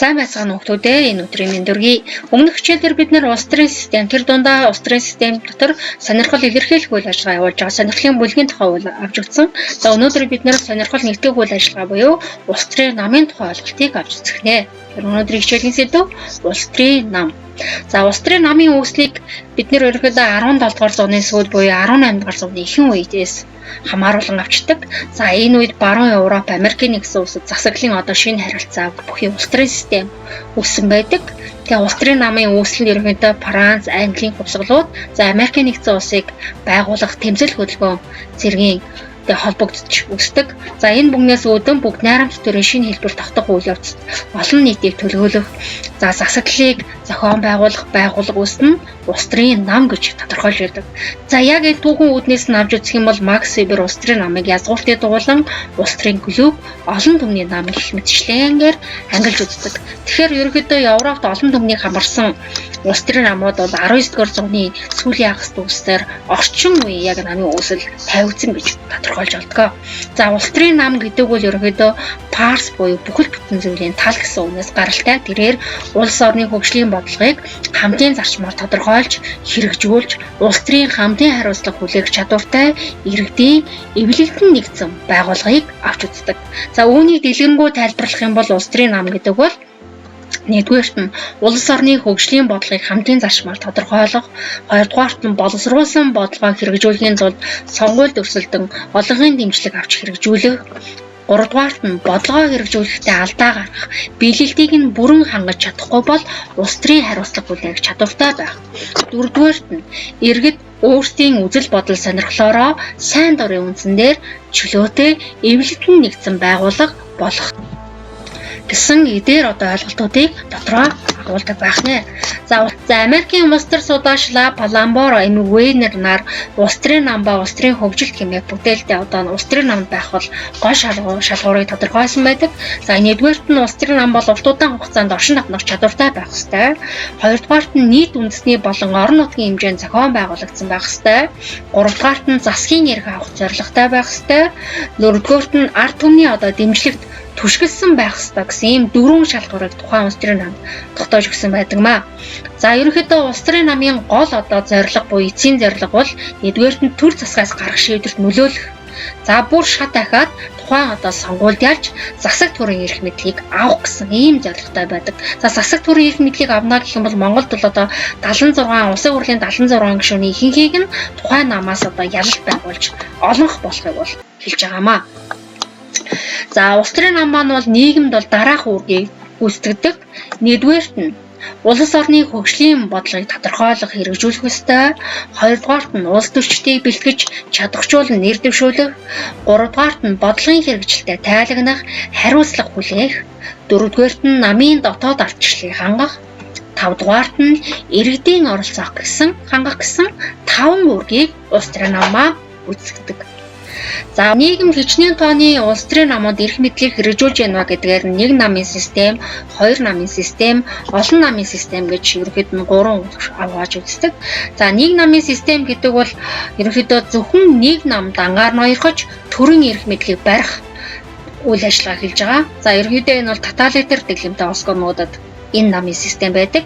Сайн байцгаана уу хүмүүс энэ өдрийн мэндүргий. Өмнөх хичээлээр бид нэр улс төрийн систем, тэр дундаа улс төрийн систем дотор сонирхол илэрхийлэх үйл ажиллагаа явуулж байгаа. Сонирхлын бүлгийн тухай авч үзсэн. За өнөөдөр бид нэр сонирхол нэгтгэх үйл ажиллагаа буюу улс төрийн намын тухай ойлголтыг авч үзэх нэ. Тэр өнөөдрийн хичээлийн сэдэв улс төрийн нам. За улс төрийн намын үүслийг бид нэр ерөнхийдөө 17 дугаар зууны сүүл буюу 18 дугаар зууны ихэнх үеэс хамааруулан авчдаг. За энэ үед баруун Европ, Америкийн нэгдсэн улсад засаглалын одоо шинэ харилцаа бүхий улс төрийн систем үүссэн байдаг. Тэгээ улс төрийн намын үүсэл ерөнхийдөө Франц, Английн хувьсгалууд, за Америкийн нэгдсэн улсыг байгуулах тэмцэл хөдөлгөөн зэргийн холбогдож үүсдэг. За энэ бүгнээс үүдэн бүгд найрамд төрийн шинэ хэлбэр тогтоох үйл явцад олон нийтийг төлөөлөх, за засаглалыг зохион байгуулах байгууллага үүснэ улс төрийн нам гэж тодорхойлж байдаг. За яг энэ түүхэн үүднээс нь авч үзэх юм бол Макс Вебер улс төрийн намыг язгууртын дугуулan улс төрийн клуб, олон түмний нам гэх мэтчлэнгээр ангилж үздэг. Тэгэхээр ерөнхийдөө Европт олон түмнийг хамарсан улс төрийн намууд бол 19-р зууны сүүлийн хагас дүүсээр орчин үеийн яг намын үүсэл тавигдсан гэж тодорхойлж олдгоо. За улс төрийн нам гэдэг бол ерөнхийдөө парс буюу бүхэл бүтэн зүйлийн тал гэсэн үгнээс гаралтай. Тэрээр улс орны хөгжлийн бодлогыг хамтын зарчмаар тодорхойлж, хэрэгжүүлж, улс төрийн хамтын хариуцлага хүлээх чадвартай иргэдийн эвлэлтэн нэгдсэн байгууллагыг авч үздэг. За үүнийг дэлгэрэнгүй тайлбарлах юм бол улс төрийн нам гэдэг бол нэгдүгээрт нь улс орны хөгжлийн бодлогыг хамтын зарчмаар тодорхойлох, хоёрдугаарт нь боловсруулсан бодлогоо хэрэгжүүлэхийн тулд сонгуульд өрсөлдөн олонхын дэмжлэг авч хэрэгжүүлэх, гуравдугаарт нь бодлогоо хэрэгжүүлэхдээ алдаа гаргах, биелэлтийг нь бүрэн хангаж чадахгүй бол улс төрийн хариуцлага хүлээх чадвартай байх. Дөрөвдүгээрт нь иргэд өөрсдийн үзэл бодол сонирхлоороо сайн дурын үндсэн дээр чөлөөтэй эвлэлтэн нэгдсэн байгууллага болох гэсэн эдгээр одоо ойлголтуудыг дотроо агуулдаг байх нэ. За Америкийн улс төр судлаач Паламборо, Вейнер нар улс төрийн нам ба улс төрийн хөгжил хэмээх бүтээлдээ одоо улс төрийн намд байх бол гол шалгуурыг тодорхойлсон байдаг. За нэгдүгээрт нь улс төрийн нам бол урт удаан хугацаанд оршин тогтнох чадвартай байх ёстой. Хоёрдугаарт нь нийт үндэсний болон орон нутгийн хэмжээнд зохион байгуулагдсан байх ёстой. Гуравдугаарт нь засгийн эрх авах зорилготой байх ёстой. Дөрөвдүгээрт нь ард түмний одоо дэмжлэгт түшгэлсэн байх ёстой гэсэн ийм дөрвөн шалгуурыг тухайн улс төрийн намд тогтоож өгсөн байдагмаа. За ерөнхийдөө улс төрийн намын гол одоо зорилго буюу эцсийн зорилго бол нэгдүгээрт нь төр засгаас гарах шийдвэрт нөлөөлөх. За бүр шат дахиад тухайн одоо сонгуульд ялж засаг төрийн эрх мэдлийг авах гэсэн ийм зорилготой байдаг. За засаг төрийн эрх мэдлийг авна гэх юм бол Монголд бол одоо 76 улсын хурлын 76 гишүүний ихэнхийг нь тухайн намаас одоо ялалт байгуулж олонх болохыг бол хэлж байгаамаа. За улс төрийн нам маань бол нийгэмд бол дараах үүргийг гүйцэтгэдэг. Нэгдүгээрт нь улс орны хөгжлийн бодлогыг тодорхойлох, хэрэгжүүлэх ёстой. Хоёрдугаарт нь улс төрчдийг бэлтгэж чадахжуулан нэр дэвшүүлэх. Гуравдугаарт нь бодлогын хэрэгжилтэд тайлагнах, хариуцлага хүлээх. Дөрөвдүгээрт нь намын дотоод ардчлалыг хангах. Тавдугаарт нь иргэдийн оролцоог хангах гэсэн 5 үүргийг улс төрийн намаа гүйцэтгэдэг. За нийгэм хичнээн тооны улс төрийн намууд эрх мэдлийг хэрэгжүүлж байна гэдгээр нь нэг намын систем, хоёр намын систем, олон намын систем гэж ерөнхийд нь 3 авааж үздэг. За нэг намын систем гэдэг бол ерөнхийдөө зөвхөн нэг намд ангаар ноёрхож төрийн эрх мэдлийг барих үйл ажиллагаа хийж байгаа. За ерөнхийдөө энэ бол тоталитар дэглэмтэй улс орнуудад энэ намын систем байдаг.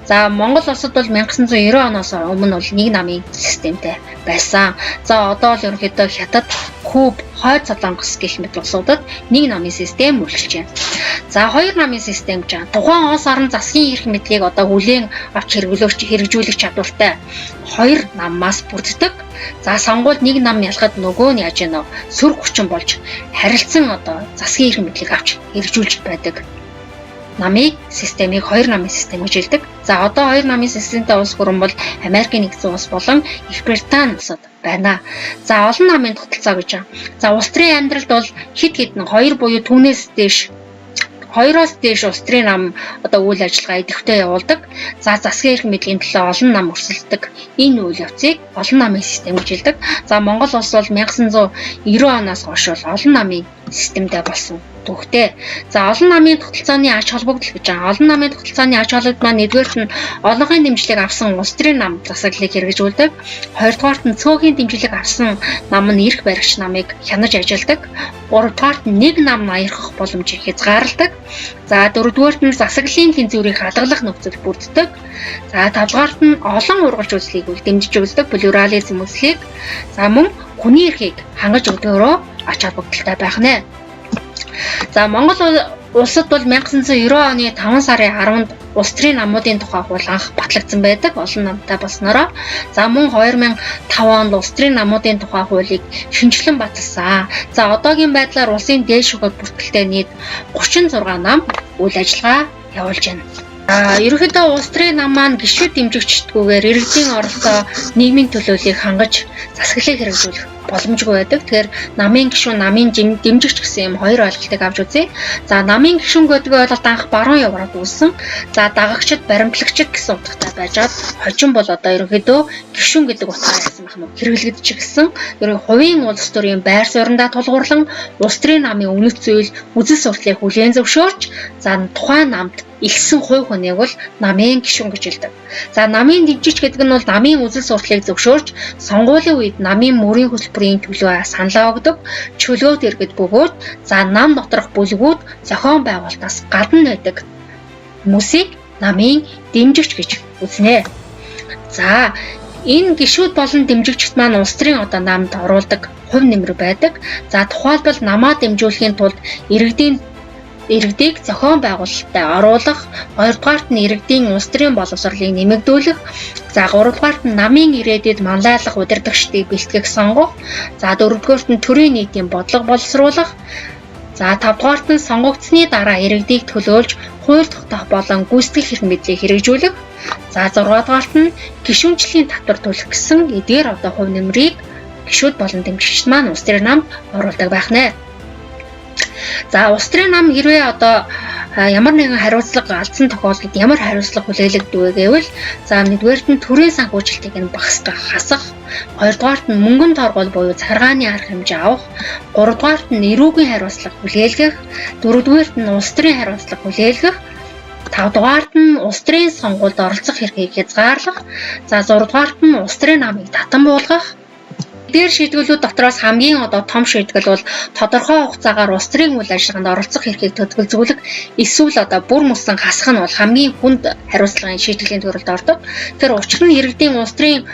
За Монгол улсад бол 1990 оноос өмнө бол нэг намын системтэй байсан. За одоо л ерөнхийдөө Хятад, Куб, Хойд Солонгос гэх мэт улсуудад нэг намын систем үйлчилж байна. За хоёр намын систем гэж тухайн улс орон засгийн эрх мэдлийг одоо хүлээн авч хэрэгжүүлэх чадвартай хоёр намаас бүрддэг. За сонгуульд нэг нам ялахад нөгөө нь яаж яана сөрөг хүчин болж харилцан одоо засгийн эрх мэдлийг авч хэрэгжүүлж байдаг намын системийг хоёр намын систем гэж хэлдэг. За одоо хоёр намын системтэй улс гүрэн бол Америкийн нэгдсэн улс болон Их Британи улсад байна. За олон намын тогтолцоо гэж. За улс төрийн амьдралд бол хэд хэдэн хоёр буюу түүнээс дээш хоёроос дээш улс төрийн нам одоо үйл ажиллагаа идэвхтэй явуулдаг. За засгийн эрх мэдлийн төлөө олон нам өрсөлддөг. Энэ үйл явцыг олон намын систем гэж хэлдэг. За Монгол улс бол 1990 оноос хойш олон намын системтэй болсон түүхтэй. За олон намын тогтолцооны ач холбогдол гэж байгаа. Олон намын тогтолцооны ач холбогдол маань нэгдүгээрт нь олонхын дэмжлэг авсан улс төрийн нам засаглалыг хэрэгжүүлдэг. Хоёрдугаарт нь цөөхөн дэмжлэг авсан нам нь эрх баригч намыг хянаж ажилдаг. Гуравдугаарт нь нэг нам аярхах боломжийг хязгаарладаг. За дөрөвдүгээрт нь засаглалын тэнцвэрийг хадгалах нөхцөл бүрддэг. За тавдугаарт нь олон ургач үзлийг дэмжиж үздэг плюрализм үзлийг. За мөн хүний эрхийг хангаж өгдөгөөрөө ач холбогдолтой байх нэ. За Монгол улсад бол 1990 оны 5 сарын 10-нд улс төрийн намуудын тухай хууль анх батлагдсан байдаг олон намтай болсноороо. За мөн 2005 онд улс төрийн намуудын тухай хуулийг шинжилэн баталсан. За одоогийн байдлаар улсын дээд шугад бүртгэлтэй нийт 36 нам үйл ажиллагаа явуулж байна. Ерөнхийдөө улс төрийн нам маань гишүүд дэмжигчдгүйгээр иргэдийн оролцоо нийгмийн төлөөллийг хангаж засаглалыг хэрэгжүүлэх боломжгүй байдаг. Тэгэхээр намын гишүүн, намын дэмжигч гэсэн юм хоёр ойлголтыг авч үзье. За намын гишүүн гэдэг ойлголт анх баруун Европ үүссэн. За дагагчид, баримтлагчид гэсэн утгатай байжгаад хожим бол одоо ерөнхийдөө гишүүн гэдэг утгаар ярьсан байх нь хэрэглэгдэж гисэн. Ерөнхий хувийн улс төрийн байр сууриндаа тулгуурлан улс төрийн намын үнэт зүйл, үзэл сурталыг хүлээн зөвшөөрч, за тухайн намд илсэн хувь хүнийг бол намын гишүүн гэж хэлдэг. За намын дэмжигч гэдэг нь бол намын үзэл сурталыг зөвшөөрч сонгуулийн үед намын мөрийн хөтөлбөрийн төлөө саналаа өгдөг, чөлөөт иргэд бөгөөд за нам доторх бүлгүүд зохион байгуулалтаас гадна байдаг хүмүүсийг намын дэмжигч гэж үзнэ. За энэ гишүүд болон дэмжигчд маань улс төрийн одоо намд оруулдаг хувь нэмэр байдаг. За тухайлбал намаа дэмжүүлэхийн тулд иргэдийг зохион байгуулалтад оруулах, хоёрдугаарт нь иргэдийн улс төрийн боловсролыг нэмэгдүүлэх, за гуравдугаарт нь намын ирээдүйд манлайлах удирдагчдыг бэлтгэх сонгох, за дөрөвдүгээрт нь төрийн нийтийн бодлого боловсруулах, за тавдугаарт нь сонгогдсны дараа иргэдийг төлөөлж хууль тогтоох болон гүйцэтгэх эрх мэдлийг хэрэгжүүлэх, за 6дугаарт нь гишүүнчлийн татвар төлөх гэсэн эдгээр одоо хувь нэмрийг гишүүд болон дэмжигчид маань улс төрийн намд оруулдаг байх нэ. За улс төрийн нам хэрвээ одоо ямар нэгэн хариуцлага алдсан тохиолдолд ямар хариуцлага хүлээлгдэг вэ гэвэл за нэгдүгээрт нь төрийн санхүүжилтийг нь хасах, хоёрдугаарт нь мөнгөн торгол буюу захиргааны арга хэмжээ авах, гуравдугаарт нь эрүүгийн хариуцлага хүлээлгэх, дөрөвдүгээрт нь улс төрийн хариуцлага хүлээлгэх, тавдугаарт нь улс төрийн сонгуульд оролцох эрхийг хязгаарлах, за зурдугаарт нь улс төрийн намыг татан буулгах. Дээр шийдвэрлүүд дотроос хамгийн одоо том шийдвэр бол тодорхой хугацаагаар улс төрийн үйл ажиллагаанд оролцох эрхийг төлөвлөзүүлэх эсвэл одоо бүр мөсөн хасах нь бол хамгийн хүнд хариуцлагын шийтгэлийн төрөлд ордог. Тэр учир нь иргэдийн улс төрийн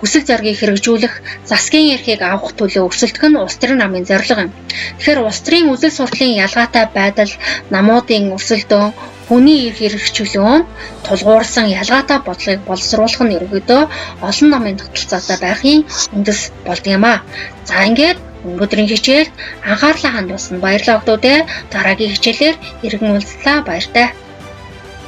хүсэл зоригийг хэрэгжүүлэх, засгийн эрхийг авах төлөө өрсөлдөх нь улс төрийн намын зорилго юм. Тэгэхээр улс төрийн үзэл сурталын ялгаатай байдал, намуудын өрсөлдөөн, хүний эрх хэрэгжүүлэн тулгуурласан ялгаатай бодлогыг боловсруулах нь ерөнхийдөө олон намын тогтолцоотой байхын үндэс болдог юм аа. За ингээд өнөөдрийн хичээлд анхаарлаа хандуулсан баярлалаа өгдөө. Дараагийн хичээлээр иргэн уулзлаа баяртай.